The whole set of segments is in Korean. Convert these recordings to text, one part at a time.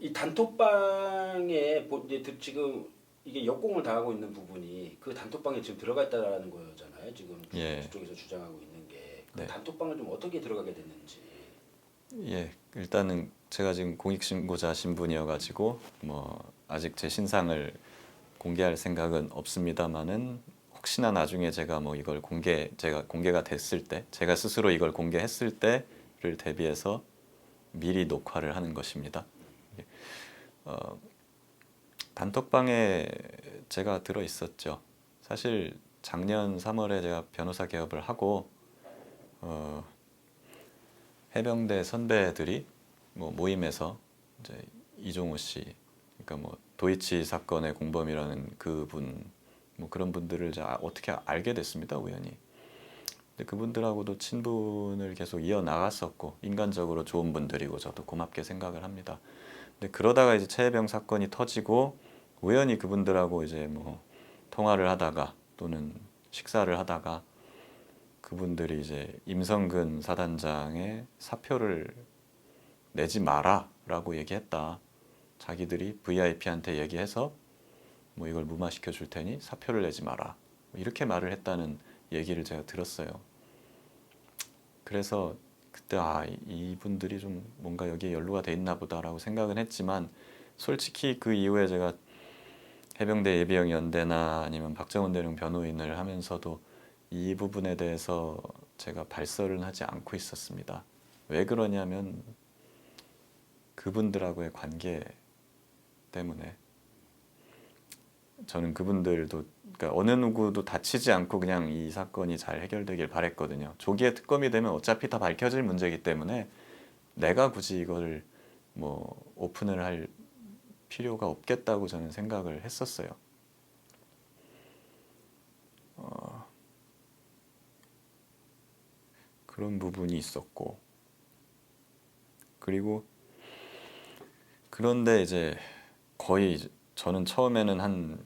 이 단톡방에 이제 지금 이게 역공을 당하고 있는 부분이 그 단톡방에 지금 들어가 있다라는 거잖아요. 지금 예, 그쪽에서 주장하고 있는 게 그 네, 단톡방을 좀 어떻게 들어가게 됐는지. 예. 일단은 제가 지금 공익신고자 신분이어가지고 뭐 아직 제 신상을 공개할 생각은 없습니다만은 혹시나 나중에 제가 뭐 이걸 제가 공개가 됐을 때, 제가 스스로 이걸 공개했을 때를 대비해서 미리 녹화를 하는 것입니다. 어, 단톡방에 제가 들어 있었죠. 사실 작년 3월에 제가 변호사 개업을 하고 어, 해병대 선배들이 뭐 모임에서 이제 이종호 씨, 그러니까 뭐 도이치 사건의 공범이라는 그분, 뭐 그런 분들을 제가 어떻게 알게 됐습니다, 우연히. 근데 그분들하고도 친분을 계속 이어 나갔었고 인간적으로 좋은 분들이고 저도 고맙게 생각을 합니다. 근데 그러다가 이제 최혜병 사건이 터지고 우연히 그분들하고 이제 뭐 통화를 하다가 또는 식사를 하다가 그분들이 이제 임성근 사단장의 사표를 내지 마라라고 얘기했다. 자기들이 VIP한테 얘기해서 뭐 이걸 무마시켜 줄 테니 사표를 내지 마라. 이렇게 말을 했다는 얘기를 제가 들었어요. 그래서 그때 이분들이 좀 뭔가 여기에 연루가 돼 있나 보다라고 생각은 했지만 솔직히 그 이후에 제가 해병대 예비역 연대나 아니면 박정훈 대령 변호인을 하면서도 이 부분에 대해서 제가 발설을 하지 않고 있었습니다. 왜 그러냐면 그분들하고의 관계 때문에 저는 그분들도 그러니까 어느 누구도 다치지 않고 그냥 이 사건이 잘 해결되길 바랬거든요. 조기에 특검이 되면 어차피 다 밝혀질 문제이기 때문에 내가 굳이 이걸 뭐 오픈을 할 필요가 없겠다고 저는 생각을 했었어요. 그런 부분이 있었고 그리고 그런데 이제 거의 저는 처음에는 한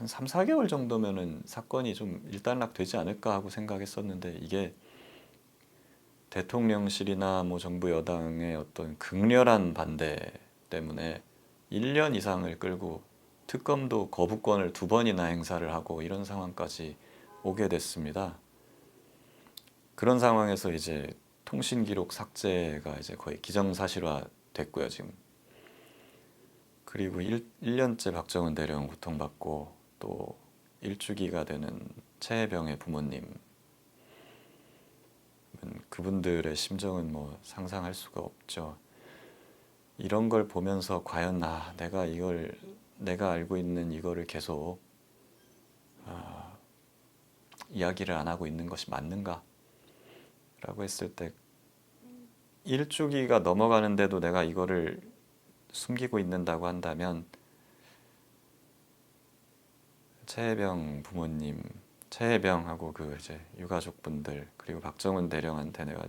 3, 4개월 정도면은 사건이 좀 일단락되지 않을까 하고 생각했었는데 이게 대통령실이나 뭐 정부 여당의 어떤 극렬한 반대 때문에 1년 이상을 끌고 특검도 거부권을 2번이나 행사를 하고 이런 상황까지 오게 됐습니다. 그런 상황에서 이제 통신 기록 삭제가 이제 거의 기정사실화 됐고요, 지금. 그리고 1년째 박정은 대령 고통받고 또 일주기가 되는 최혜병의 부모님 그분들의 심정은 뭐 상상할 수가 없죠. 이런 걸 보면서 과연 내가 알고 있는 이거를 계속 이야기를 안 하고 있는 것이 맞는가? 라고 했을 때 일주기가 넘어가는데도 내가 이거를 숨기고 있는다고 한다면 최혜병 부모님, 최혜병하고 그 이제 유가족분들 그리고 박정은 대령한테 내가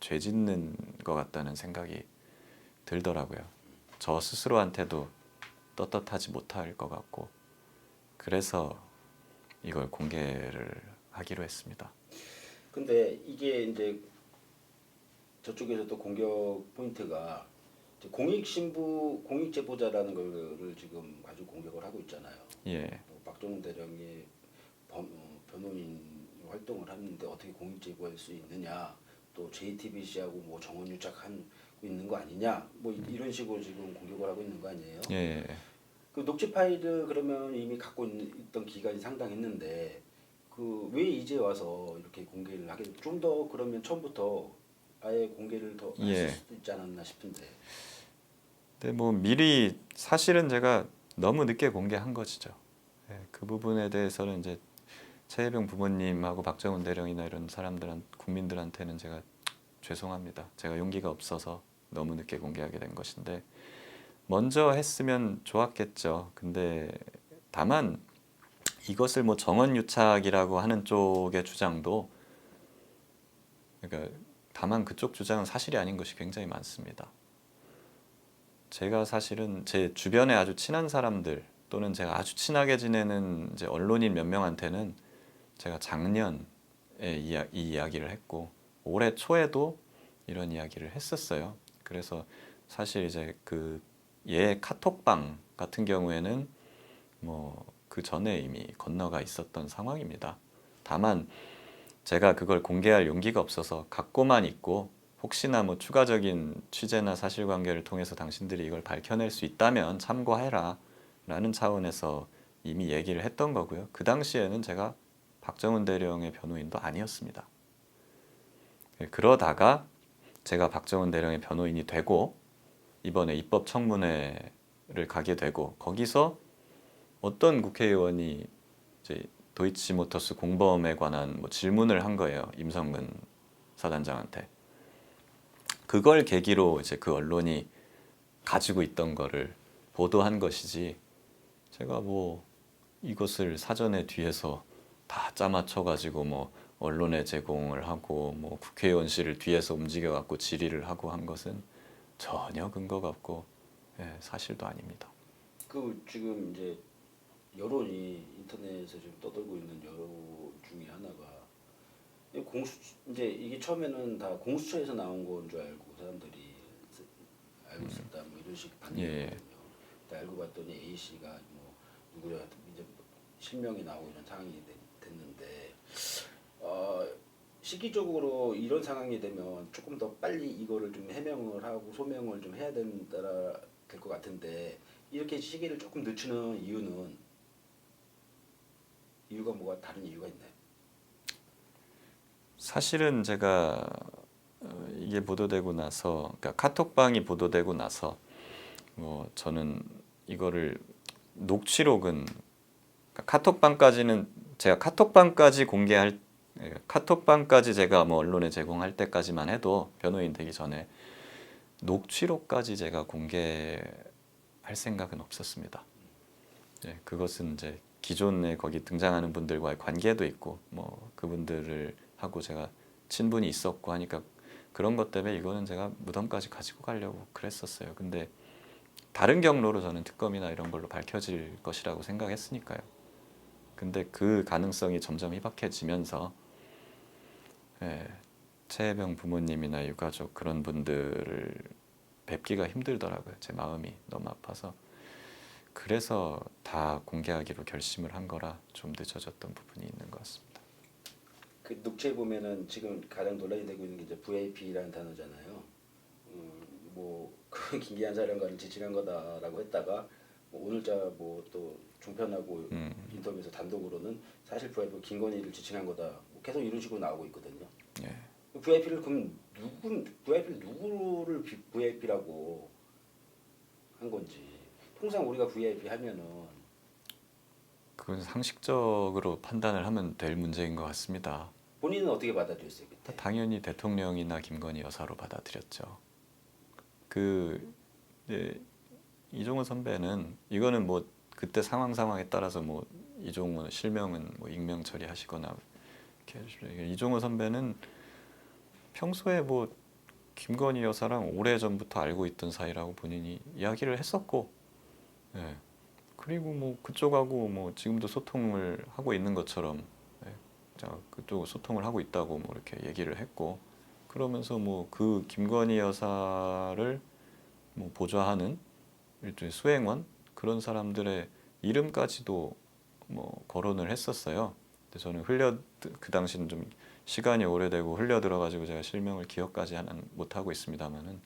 죄 짓는 것 같다는 생각이 들더라고요. 저 스스로한테도 떳떳하지 못할 것 같고 그래서 이걸 공개를 하기로 했습니다. 근데 이게 이제 저쪽에서 또 공격 포인트가 이제 공익 제보자라는 거를 지금 아주 공격을 하고 있잖아요. 예, 박정훈 대령이 변호인 활동을 하는데 어떻게 공익 제보할 수 있느냐, 또 JTBC하고 뭐 정원 유착하고 있는 거 아니냐, 뭐 이런 식으로 지금 공격을 하고 있는 거 아니에요? 예. 그 녹취 파일을 그러면 이미 갖고 있던 기간이 상당했는데 그 왜 이제 와서 이렇게 공개를 하게 좀 더 그러면 처음부터 아예 공개를 더 했을 예. 수도 있지 않았나 싶은데. 근데 뭐 미리 사실은 제가 너무 늦게 공개한 것이죠. 예, 그 부분에 대해서는 이제 최혜병 부모님하고 박정훈 대령이나 이런 국민들한테는 제가 죄송합니다. 제가 용기가 없어서 너무 늦게 공개하게 된 것인데 먼저 했으면 좋았겠죠. 근데 다만 이것을 뭐 정원유착이라고 하는 쪽의 주장도 그러니까 다만 그쪽 주장은 사실이 아닌 것이 굉장히 많습니다. 제가 사실은 제 주변에 아주 친한 사람들 또는 제가 아주 친하게 지내는 이제 언론인 몇 명한테는 제가 작년에 이 이야기를 했고 올해 초에도 이런 이야기를 했었어요. 그래서 사실 이제 그 얘 카톡방 같은 경우에는 뭐 그 전에 이미 건너가 있었던 상황입니다. 다만 제가 그걸 공개할 용기가 없어서 갖고만 있고 혹시나 뭐 추가적인 취재나 사실관계를 통해서 당신들이 이걸 밝혀낼 수 있다면 참고해라 라는 차원에서 이미 얘기를 했던 거고요. 그 당시에는 제가 박정훈 대령의 변호인도 아니었습니다. 그러다가 제가 박정훈 대령의 변호인이 되고 이번에 입법청문회를 가게 되고 거기서 어떤 국회의원이 이제 도이치모터스 공범에 관한 뭐 질문을 한 거예요. 임성근 사단장한테. 그걸 계기로 이제 그 언론이 가지고 있던 거를 보도한 것이지 제가 뭐 이것을 사전에 뒤에서 다 짜맞춰 가지고 뭐 언론에 제공을 하고 뭐 국회의원실을 뒤에서 움직여 갖고 질의를 하고 한 것은 전혀 근거가 없고 예, 사실도 아닙니다. 그 지금 이제 여론이 인터넷에서 지금 떠돌고 있는 여론 중에 하나가 이제 이게 처음에는 다 공수처에서 나온 건 줄 알고 사람들이 알고 있었다 뭐 이런 식 예. 반응이거든요. 근데 알고 봤더니 A 씨가 뭐 누구야 이제 실명이 나오고 이런 상황이 됐는데 시기적으로 이런 상황이 되면 조금 더 빨리 이거를 좀 해명을 하고 소명을 좀 해야 된다 될 것 같은데 이렇게 시기를 조금 늦추는 이유가 뭐가 다른 이유가 있나요? 사실은 제가 이게 보도되고 나서 그러니까 카톡방이 보도되고 나서 뭐 저는 이거를 녹취록은 그러니까 카톡방까지는 제가 카톡방까지 공개할 카톡방까지 제가 뭐 언론에 제공할 때까지만 해도 변호인 되기 전에 녹취록까지 제가 공개할 생각은 없었습니다. 예, 그것은 이제 기존에 거기 등장하는 분들과의 관계도 있고 뭐 그분들을 하고 제가 친분이 있었고 하니까 그런 것 때문에 이거는 제가 무덤까지 가지고 가려고 그랬었어요. 근데 다른 경로로 저는 특검이나 이런 걸로 밝혀질 것이라고 생각했으니까요. 근데 그 가능성이 점점 희박해지면서 예, 최혜병 부모님이나 유가족 그런 분들을 뵙기가 힘들더라고요. 제 마음이 너무 아파서. 그래서 다 공개하기로 결심을 한 거라 좀 늦어졌던 부분이 있는 것 같습니다. 그 녹취에 보면은 지금 가장 논란이 되고 있는 게 이제 VIP라는 단어잖아요. 뭐 김기한 사령관을 지칭한 거다라고 했다가 뭐 오늘자 뭐 또 종편하고 인터뷰에서 단독으로는 사실 VIP가 김건희를 지칭한 거다. 뭐 계속 이런 식으로 나오고 있거든요. 예. VIP를 그럼 VIP를 누구를 VIP라고 한 건지. 통상 우리가 VIP 하면은 그건 상식적으로 판단을 하면 될 문제인 것 같습니다. 본인은 어떻게 받아들였어요 그때? 당연히 대통령이나 김건희 여사로 받아들였죠. 그 이제 이종호 선배는 이거는 뭐 그때 상황에 따라서 뭐 이종호 실명은 뭐 익명 처리하시거나 이렇게 해주시죠. 이종호 선배는 평소에 뭐 김건희 여사랑 오래 전부터 알고 있던 사이라고 본인이 이야기를 했었고, 예. 그리고 뭐 그쪽하고 뭐 지금도 소통을 하고 있는 것처럼, 예. 자, 그쪽 소통을 하고 있다고 뭐 이렇게 얘기를 했고, 그러면서 뭐 그 김건희 여사를 뭐 보좌하는 일종의 수행원 그런 사람들의 이름까지도 뭐 거론을 했었어요. 근데 저는 그 당시는 좀 시간이 오래되고 흘려 들어가지고 제가 실명을 기억까지 못 하고 있습니다만은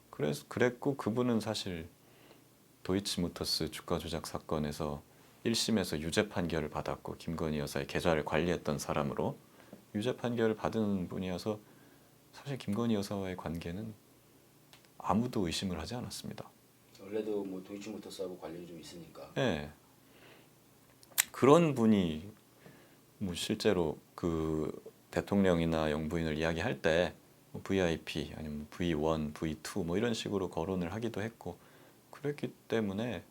그래서 그랬고 그분은 사실 도이치모터스 주가 조작 사건에서 1심에서 유죄 판결을 받았고 김건희 여사의 계좌를 관리했던 사람으로 유죄 판결을 받은 분이어서 사실 김건희 여사와의 관계는 아무도 의심을 하지 않았습니다. 원래도 뭐 도이치모터스하고 관련이 좀 있으니까. 예. 그런 분이 뭐 실제로 그 대통령이나 영부인을 이야기할 때 뭐 VIP 아니면 V1, V2 뭐 이런 식으로 거론을 하기도 했고 그랬기 때문에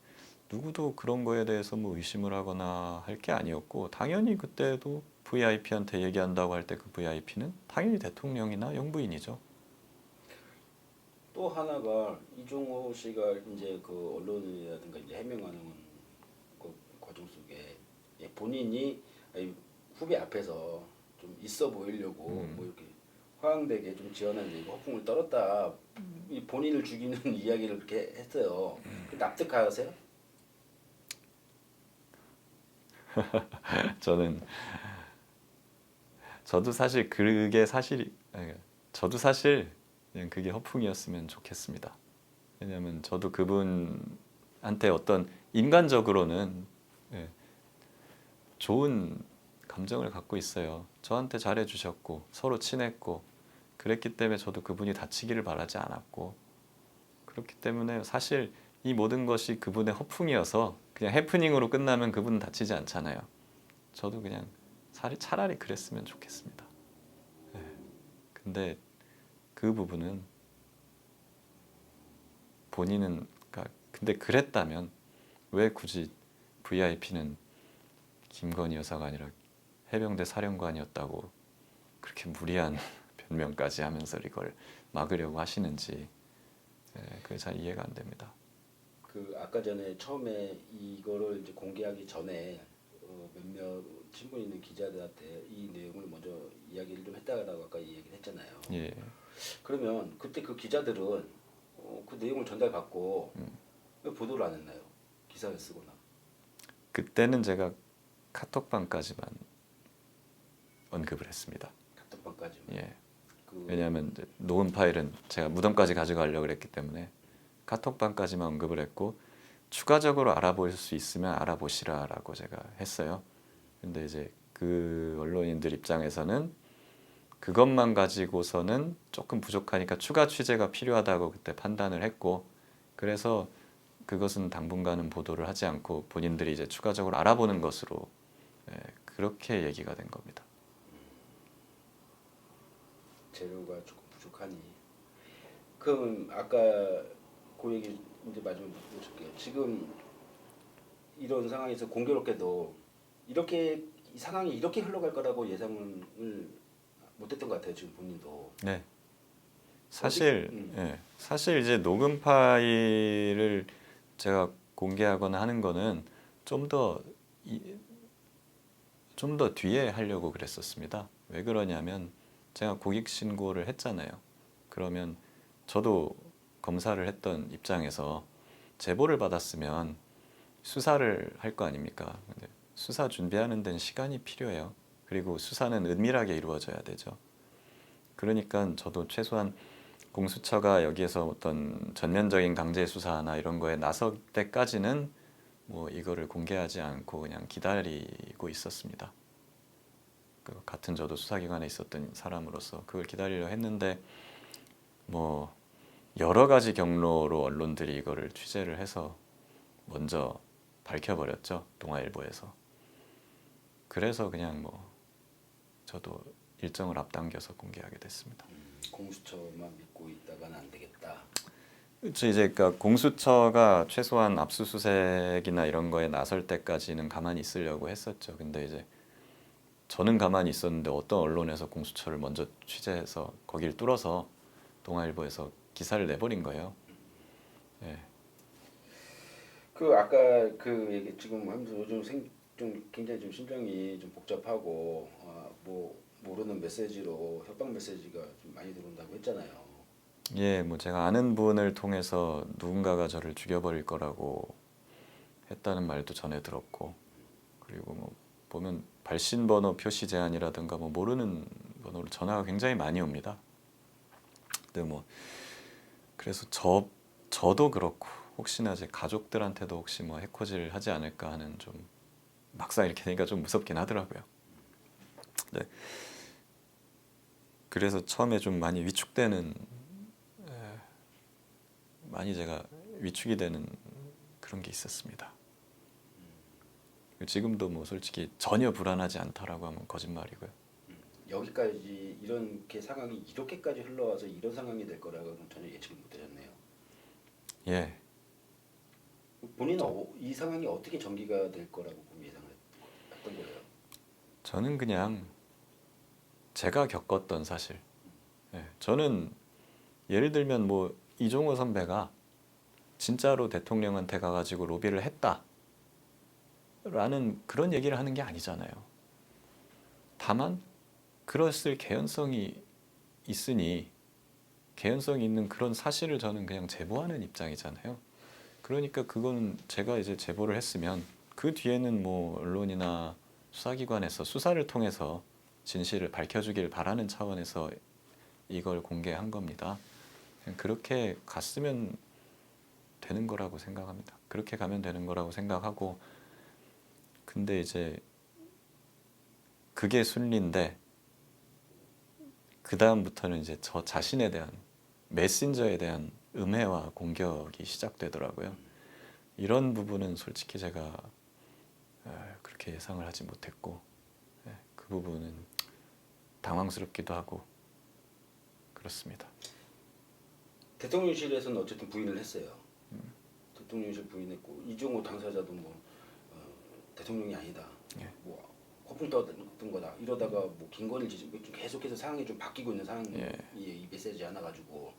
누구도 그런 거에 대해서 뭐 의심을 하거나 할 게 아니었고 당연히 그때도 VIP한테 얘기한다고 할 때 그 VIP는 당연히 대통령이나 영부인이죠. 또 하나가 이종호 씨가 이제 그 언론이라든가 이제 해명하는 그 과정 속에 본인이 아니, 후배 앞에서 좀 있어 보이려고 뭐 이렇게 화양대에 좀 지원한 이거 허풍을 떨었다. 이 본인을 죽이는 이야기를 그렇게 했어요. 납득하세요? 저는 저도 사실 그게 사실이 아니, 저도 사실 그냥 그게 허풍이었으면 좋겠습니다. 왜냐하면 저도 그분한테 어떤 인간적으로는 예, 좋은 감정을 갖고 있어요. 저한테 잘해주셨고 서로 친했고 그랬기 때문에 저도 그분이 다치기를 바라지 않았고 그렇기 때문에 사실 이 모든 것이 그분의 허풍이어서 그냥 해프닝으로 끝나면 그분은 다치지 않잖아요. 저도 그냥 차라리 그랬으면 좋겠습니다. 예. 근데 그 부분은 본인은 그러니까 근데 그랬다면 왜 굳이 VIP는 김건희 여사가 아니라 해병대 사령관이었다고 그렇게 무리한 변명까지 하면서 이걸 막으려고 하시는지 그게 잘 이해가 안 됩니다. 그 아까 전에 처음에 이거를 이제 공개하기 전에 몇몇 신분 있는 기자들한테 이 내용을 먼저 이야기를 좀 했다라고 아까 얘기를 했잖아요. 예. 그러면 그때 그 기자들은 그 내용을 전달받고 왜 보도를 안 했나요? 기사를 쓰거나. 그때는 제가 카톡방까지만 언급을 했습니다. 카톡방까지. 예. 그 왜냐하면 이제 녹음 파일은 제가 무덤까지 가져가려고 그랬기 때문에 카톡방까지만 언급을 했고 추가적으로 알아볼 수 있으면 알아보시라라고 제가 했어요. 근데 이제 그 언론인들 입장에서는 그것만 가지고서는 조금 부족하니까 추가 취재가 필요하다고 그때 판단을 했고 그래서 그것은 당분간은 보도를 하지 않고 본인들이 이제 추가적으로 알아보는 것으로 그렇게 얘기가 된 겁니다. 재료가 조금 부족하니. 그럼 아까 그 얘기 이제 마지막으로 여쭤볼게요. 지금 이런 상황에서 공교롭게도 이렇게 이 상황이 이렇게 흘러갈 거라고 예상을 못했던 것 같아요. 지금 본인도. 네. 사실 어디- 사실 이제 녹음 파일을 제가 공개하거나 하는 거는 좀 더 좀 더 뒤에 하려고 그랬었습니다. 왜 그러냐면 제가 고객 신고를 했잖아요. 그러면 저도 검사를 했던 입장에서 제보를 받았으면 수사를 할 거 아닙니까? 근데 수사 준비하는 데는 시간이 필요해요. 그리고 수사는 은밀하게 이루어져야 되죠. 그러니까 저도 최소한 공수처가 여기에서 어떤 전면적인 강제 수사나 이런 거에 나설 때까지는 뭐 이거를 공개하지 않고 그냥 기다리고 있었습니다. 같은 저도 수사기관에 있었던 사람으로서 그걸 기다리려 했는데 뭐 여러 가지 경로로 언론들이 이거를 취재를 해서 먼저 밝혀버렸죠. 동아일보에서. 그래서 그냥 뭐 저도 일정을 앞당겨서 공개하게 됐습니다. 공수처만 믿고 있다가는 안 되겠다. 그렇죠. 이제 그러니까 공수처가 최소한 압수수색이나 이런 거에 나설 때까지는 가만히 있으려고 했었죠. 근데 이제 저는 가만히 있었는데 어떤 언론에서 공수처를 먼저 취재해서 거길 뚫어서 동아일보에서 기사를 내버린 거예요. 예. 그 아까 그 얘기 지금 하면서 요즘 좀 굉장히 좀 심정이 좀 복잡하고 뭐 모르는 메시지로 협박 메시지가 좀 많이 들어온다고 했잖아요. 예, 뭐 제가 아는 분을 통해서 누군가가 저를 죽여버릴 거라고 했다는 말도 전해 들었고, 그리고 뭐 보면 발신번호 표시 제한이라든가 뭐 모르는 번호로 전화가 굉장히 많이 옵니다. 근데 뭐 그래서 저도 그렇고 혹시나 제 가족들한테도 혹시 뭐 해코지를 하지 않을까 하는 좀 막상 이렇게 되니까 좀 무섭긴 하더라고요. 네. 그래서 처음에 좀 많이 위축되는 많이 제가 위축이 되는 그런 게 있었습니다. 지금도 뭐 솔직히 전혀 불안하지 않다라고 하면 거짓말이고요. 여기까지 이렇게 상황이 이렇게까지 흘러와서 이런 상황이 될 거라고는 전혀 예측을 못하셨네요. 예, 본인은 이 상황이 어떻게 전개가 될 거라고 예상을 했던 거예요. 저는 그냥 제가 겪었던 사실. 예, 저는 예를 들면 뭐 이종호 선배가 진짜로 대통령한테 가가지고 로비를 했다라는 그런 얘기를 하는 게 아니잖아요. 다만 그랬을 개연성이 있으니 개연성이 있는 그런 사실을 저는 그냥 제보하는 입장이잖아요. 그러니까 그거는 제가 이제 제보를 했으면 그 뒤에는 뭐 언론이나 수사기관에서 수사를 통해서 진실을 밝혀주길 바라는 차원에서 이걸 공개한 겁니다. 그냥 그렇게 갔으면 되는 거라고 생각합니다. 그렇게 가면 되는 거라고 생각하고, 근데 이제 그게 순리인데 그 다음부터는 이제 저 자신에 대한 메신저에 대한 음해와 공격이 시작되더라고요. 이런 부분은 솔직히 제가 그렇게 예상을 하지 못했고, 그 부분은 당황스럽기도 하고 그렇습니다. 대통령실에서는 어쨌든 부인을 했어요. 대통령실 부인했고 이종호 당사자도 뭐 대통령이 아니다. 예. 뭐 허풍 떠든 거다. 이러다가 뭐 김건희 지지 계속해서 상황이 좀 바뀌고 있는 상황이 예. 이 메시지 하나 가지고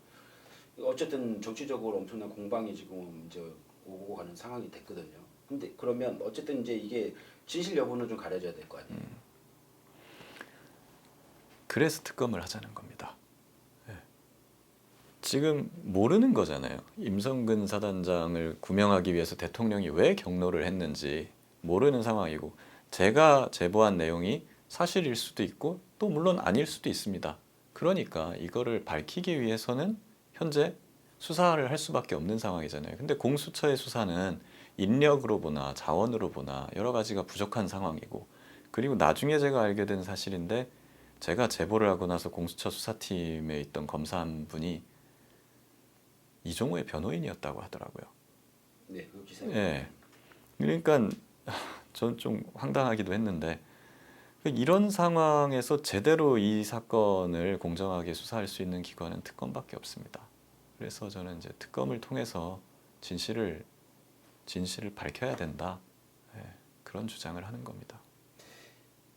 어쨌든 정치적으로 엄청난 공방이 지금 이제 오고 가는 상황이 됐거든요. 근데 그러면 어쨌든 이제 이게 진실 여부는 좀 가려져야 될 거 아니에요. 그래서 특검을 하자는 겁니다. 지금 모르는 거잖아요. 임성근 사단장을 구명하기 위해서 대통령이 왜 경로를 했는지 모르는 상황이고, 제가 제보한 내용이 사실일 수도 있고 또 물론 아닐 수도 있습니다. 그러니까 이거를 밝히기 위해서는 현재 수사를 할 수밖에 없는 상황이잖아요. 근데 공수처의 수사는 인력으로 보나 자원으로 보나 여러 가지가 부족한 상황이고, 그리고 나중에 제가 알게 된 사실인데, 제가 제보를 하고 나서 공수처 수사팀에 있던 검사 한 분이 이종호의 변호인이었다고 하더라고요. 네, 그렇게 생각. 예. 그러니까 전 좀 황당하기도 했는데, 이런 상황에서 제대로 이 사건을 공정하게 수사할 수 있는 기관은 특검밖에 없습니다. 그래서 저는 이제 특검을 통해서 진실을 밝혀야 된다. 예, 그런 주장을 하는 겁니다.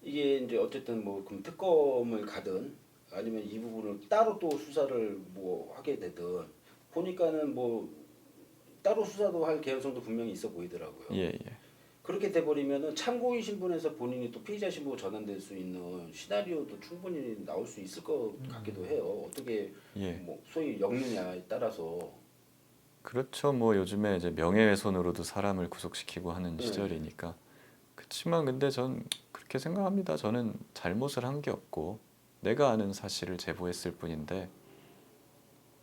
이게 이제 어쨌든 뭐 그럼 특검을 가든 아니면 이 부분을 따로 또 수사를 뭐 하게 되든 보니까는 뭐 따로 수사도 할 개연성도 분명히 있어 보이더라고요. 예, 예. 그렇게 돼버리면은 참고인 신분에서 본인이 또 피의자 신분으로 전환될 수 있는 시나리오도 충분히 나올 수 있을 것 같기도 해요. 어떻게 예. 뭐 소위 엮느냐에 따라서. 그렇죠. 뭐 요즘에 이제 명예훼손으로도 사람을 구속시키고 하는 네. 시절이니까. 그렇지만 근데 전 그렇게 생각합니다. 저는 잘못을 한 게 없고 내가 아는 사실을 제보했을 뿐인데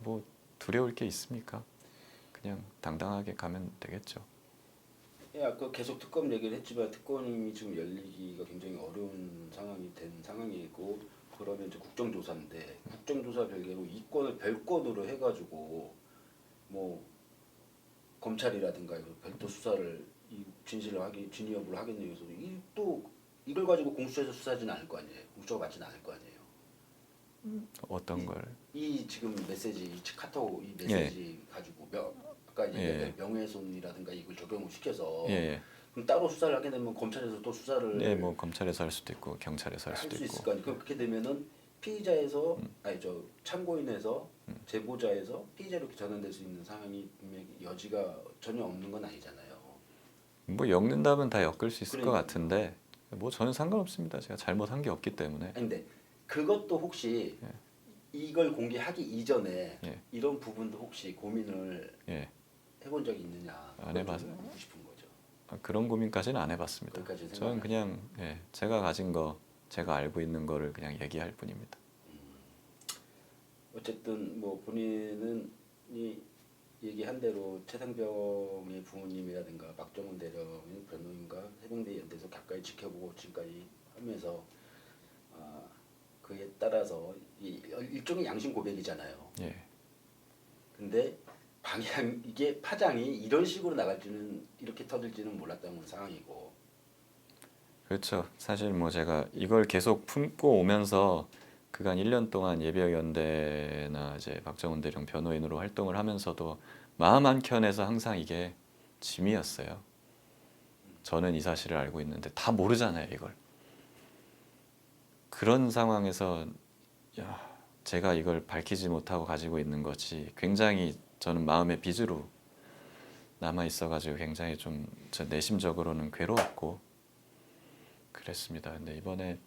뭐 두려울 게 있습니까? 그냥 당당하게 가면 되겠죠. 아까 계속 특검 얘기를 했지만 특검이 지금 열리기가 굉장히 어려운 상황이 된 상황이고, 그러면 이제 국정조사인데 국정조사 별개로 이권을 별건으로 해가지고 뭐 검찰이라든가 별도 수사를 이 진실을 하기 진위 여부를 하겠네 해서 이또 이걸 가지고 공수처에서 수사하지는 않을 거 아니에요. 공수처가 받지는 않을 거 아니에요. 어떤 걸? 이 지금 메시지 이 카톡 이 메시지 가지고 아까 얘기했던 명예훼손이라든가 이걸 적용을 시켜서 예, 그럼 따로 수사를 하게 되면 검찰에서 또 수사를 예, 뭐 검찰에서 할 수도 있고 경찰에서 할 할 수도 수 있을 있고. 거 아니에요. 그렇게 되면은 피의자에서 아니 저 참고인에서 제보자에서 피의자로 이렇게 전환될 수 있는 상황이 분명히 여지가 전혀 없는 건 아니잖아요. 뭐 엮는다면 다 엮을 수 있을 것 그러니까요. 같은데 뭐 저는 상관없습니다. 제가 잘못한 게 없기 때문에. 아니, 근데 그것도 혹시 이걸 공개하기 이전에 예. 이런 부분도 혹시 고민을 예, 해본 적이 있느냐? 안 해봐서. 묻고 싶은 거죠. 그런 고민까지는 안 해봤습니다. 거기까지는 저는 생각 그냥 제가 가진 거, 제가 알고 있는 거를 그냥 얘기할 뿐입니다. 어쨌든 뭐 본인은 이 얘기한 대로 최상병의 부모님이라든가 박정훈 대령의 변호인과 해병대 연대에서 가까이 지켜보고 지금까지 하면서 그에 따라서 일종의 양심 고백이잖아요. 예, 근데 방향 이게 파장이 이런 식으로 나갈지는 이렇게 터질지는 몰랐다는 상황이고. 그렇죠. 사실 뭐 제가 이걸 계속 품고 오면서 그간 1년 동안 예비역연대나 이제 박정훈 대령 변호인으로 활동을 하면서도 마음 한켠에서 항상 이게 짐이었어요. 저는 이 사실을 알고 있는데 다 모르잖아요, 이걸. 그런 상황에서 제가 이걸 밝히지 못하고 가지고 있는 것이 굉장히 저는 마음의 빚으로 남아 있어가지고 굉장히 좀 저 내심적으로는 괴로웠고 그랬습니다. 근데 이번에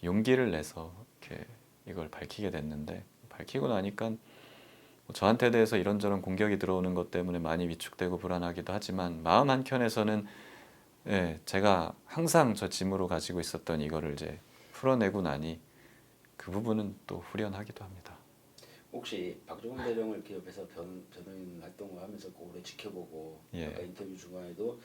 용기를 내서 이렇게 이걸 밝히게 됐는데 밝히고 나니까 뭐 저한테 대해서 이런저런 공격이 들어오는 것 때문에 많이 위축되고 불안하기도 하지만 마음 한켠에서는 예, 제가 항상 저 짐으로 가지고 있었던 이거를 이제 풀어내고 나니 그 부분은 또 후련하기도 합니다. 혹시 박정훈 대령을 이렇게 옆에서 변호인 활동을 하면서 오래 지켜보고 예. 아까 인터뷰 중간에도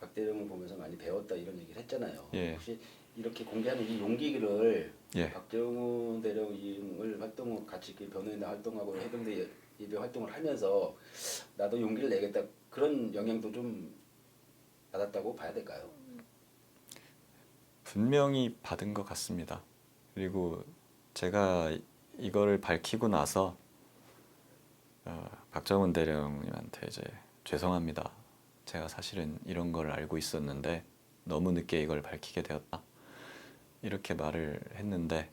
박 대령을 보면서 많이 배웠다 이런 얘기를 했잖아요. 예. 혹시 이렇게 공개하는 이 용기를 예. 박정훈 대령을 활동을 같이 이렇게 변호인 활동하고 해병대 예배 활동을 하면서 나도 용기를 내겠다 그런 영향도 좀 받았다고 봐야 될까요? 분명히 받은 것 같습니다. 그리고 제가 이거를 밝히고 나서 박정훈 대령님한테 이제 죄송합니다. 제가 사실은 이런 걸 알고 있었는데 너무 늦게 이걸 밝히게 되었다. 이렇게 말을 했는데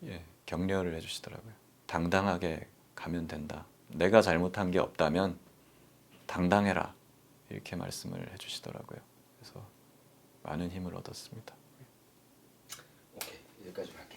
예, 격려를 해주시더라고요. 당당하게 가면 된다. 내가 잘못한 게 없다면 당당해라. 이렇게 말씀을 해주시더라고요. 그래서 많은 힘을 얻었습니다. 오케이 여기까지 할게요.